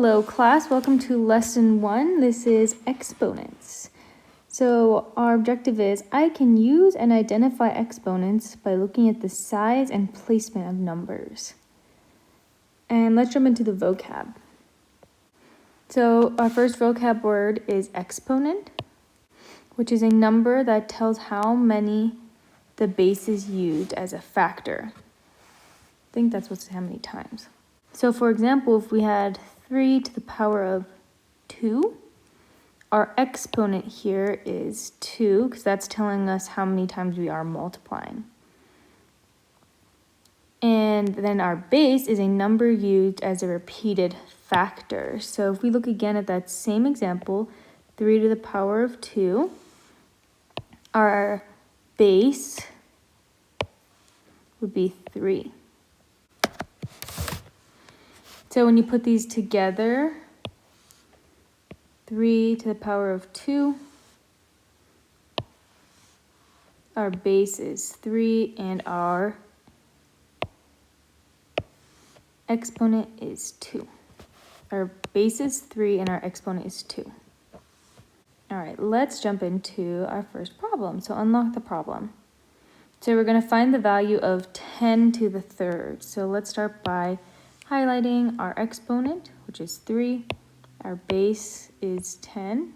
Hello class, welcome to lesson 1. This is exponents. So our objective is I can use and identify exponents by looking at the size and placement of numbers. And let's jump into the vocab. So our first vocab word is exponent, which is a number that tells how many the base is used as a factor. I think that's what's how many times. So for example, if we had 3 to the power of 2, our exponent here is 2, because that's telling us how many times we are multiplying. And then our base is a number used as a repeated factor. So if we look again at that same example, 3 to the power of 2, our base would be 3. So when you put these together, 3 to the power of 2, our base is 3, and our exponent is 2. Our base is 3, and our exponent is 2. All right, let's jump into our first problem. So unlock the problem. So we're going to find the value of 10 to the third. So let's start by highlighting our exponent, which is 3. Our base is 10.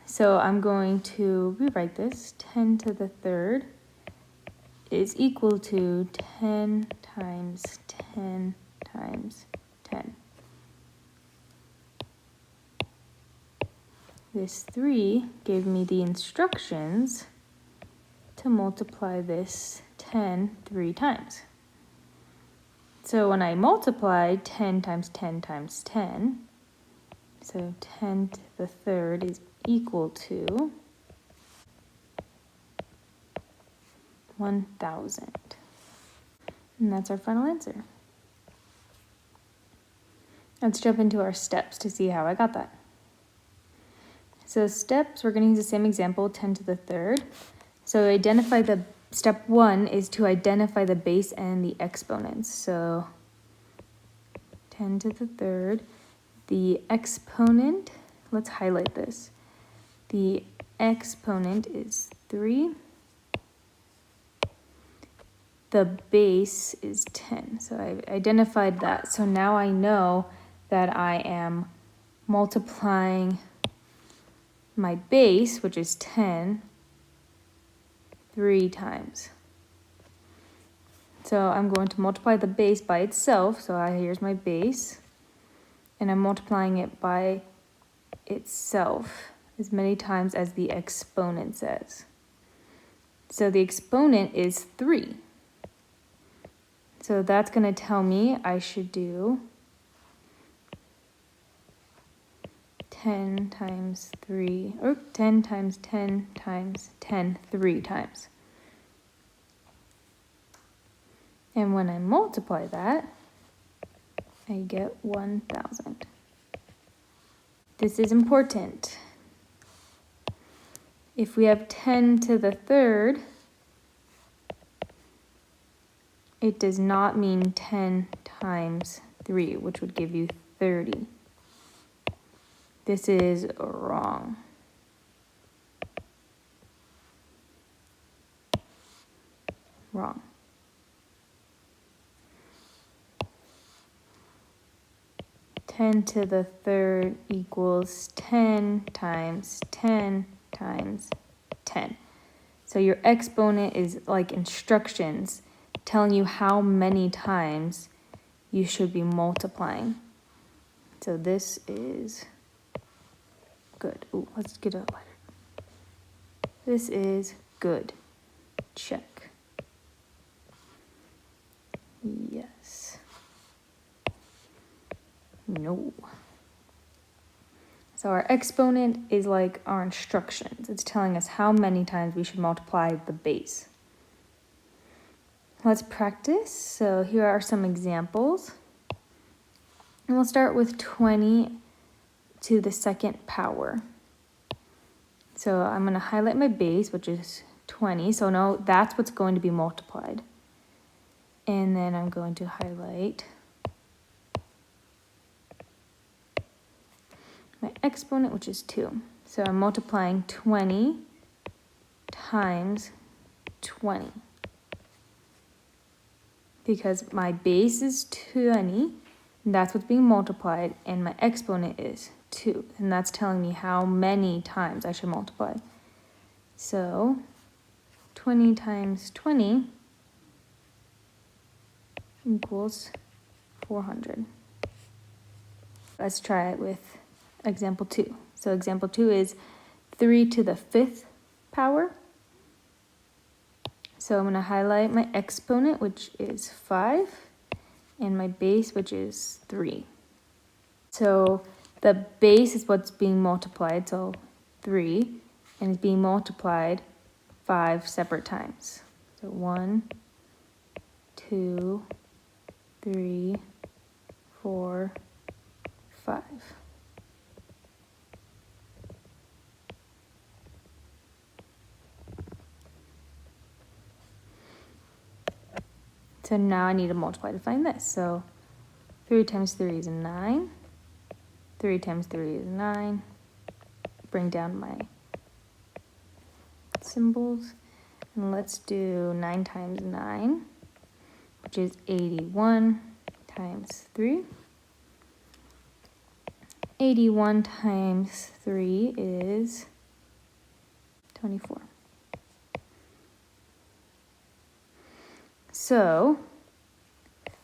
So I'm going to rewrite this. 10 to the third is equal to 10 times 10 times 10. This 3 gave me the instructions to multiply this 10 3 times. So when I multiply 10 times 10 times 10, so 10 to the third is equal to 1,000. And that's our final answer. Let's jump into our steps to see how I got that. So steps, we're going to use the same example, 10 to the third. So identify the step 1 is to identify the base and the exponents. So 10 to the third, the exponent, let's highlight this. The exponent is 3. The base is 10. So I identified that. So now I know that I am multiplying my base, which is 10, 3 times. So I'm going to multiply the base by itself. So here's my base, and I'm multiplying it by itself as many times as the exponent says. So the exponent is 3. So that's going to tell me I should do 10 times 3, or 10 times 10 times 10 3 times. And when I multiply that, I get 1,000. This is important. If we have 10 to the third, it does not mean 10 times 3, which would give you 30. This is wrong. Wrong. Ten to the third equals 10 times 10 times 10. So your exponent is like instructions telling you how many times you should be multiplying. So this is good. Ooh, let's get a lighter. This is good. Check. Yes. No. So our exponent is like our instructions. It's telling us how many times we should multiply the base. Let's practice. So here are some examples. And we'll start with 20 to the second power. So I'm going to highlight my base, which is 20. So no, that's what's going to be multiplied. And then I'm going to highlight exponent, which is 2. So I'm multiplying 20 times 20. Because my base is 20, and that's what's being multiplied, and my exponent is 2. And that's telling me how many times I should multiply. So 20 times 20 equals 400. Let's try it with example 2. So example 2 is 3 to the 5th power. So I'm going to highlight my exponent, which is 5, and my base, which is 3. So the base is what's being multiplied, so 3, and it's being multiplied 5 separate times. So 1, 2, 3, 4, 5. So now I need to multiply to find this. So 3 times 3 is 9. 3 times 3 is 9. Bring down my symbols. And let's do 9 times 9, which is 81 times 3. 81 times 3 is 24. So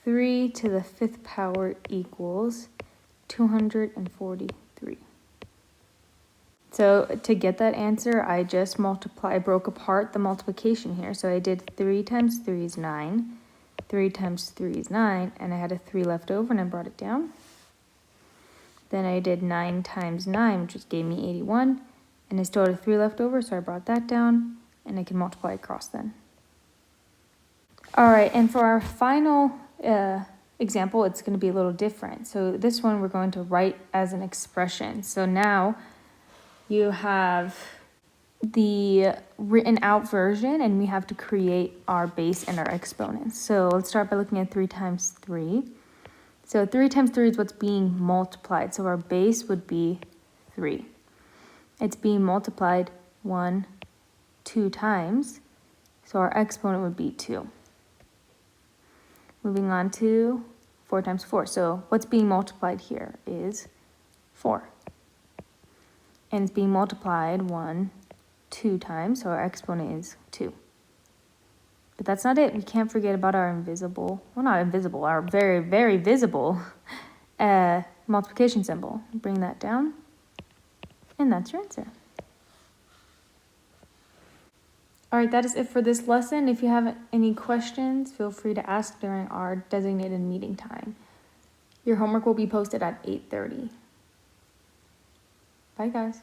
3 to the 5th power equals 243. So to get that answer, I just broke apart the multiplication here. So I did 3 times 3 is 9, 3 times 3 is 9, and I had a 3 left over and I brought it down. Then I did 9 times 9, which just gave me 81, and I still had a 3 left over, so I brought that down, and I can multiply across then. All right, and for our final example, it's going to be a little different. So this one we're going to write as an expression. So now you have the written out version, and we have to create our base and our exponents. So let's start by looking at 3 times 3. So 3 times 3 is what's being multiplied. So our base would be 3. It's being multiplied 1, 2 times. So our exponent would be 2. Moving on to 4 times 4. So what's being multiplied here is 4. And it's being multiplied 1, 2 times. So our exponent is 2. But that's not it. We can't forget about our invisible, well, not invisible, our very, very visible multiplication symbol. Bring that down, and that's your answer. All right, that is it for this lesson. If you have any questions, feel free to ask during our designated meeting time. Your homework will be posted at 8:30. Bye, guys.